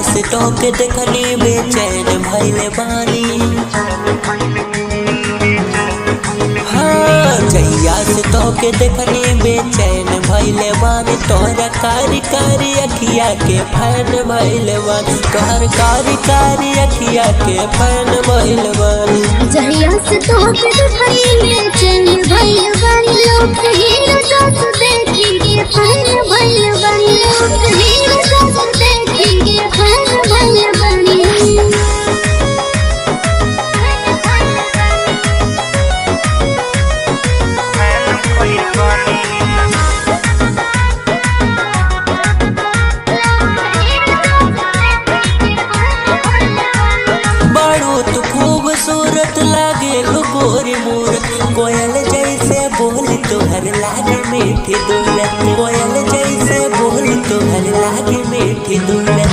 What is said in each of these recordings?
से टोके देखनी बेचैन भइले बानी। हाँ जैया से टोके देखनी बेचैन भइले बानी। तोहरा कारी कारी अखिया के फैन भइले बानी। तोहर कारी कारी अखिया के फैन भइले बानी। जैया से टोके देखनी बेचैन भइले बानी। लोग हीरो जस देखेंगे फैन भइले बानी। लोग हीरो जस देखेंगे फैन भइले बानी। खूबसूरत लागे गोरी मूरत। कोयल जैसे बोल तोहर लागे मीठी दूरत। कोयल जैसे बोल तोहर लागे मीठी दूरत।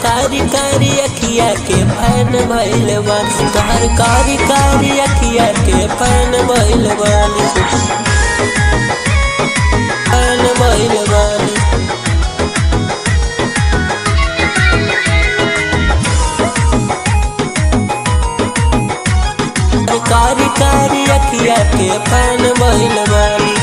कारी कारी अखिया के फैन भइले बानी। तोहर कारी कारी अखिया के फैन भइले बानी। फैन भइले बानी। कारी कारी अखिया के फैन भइले बानी।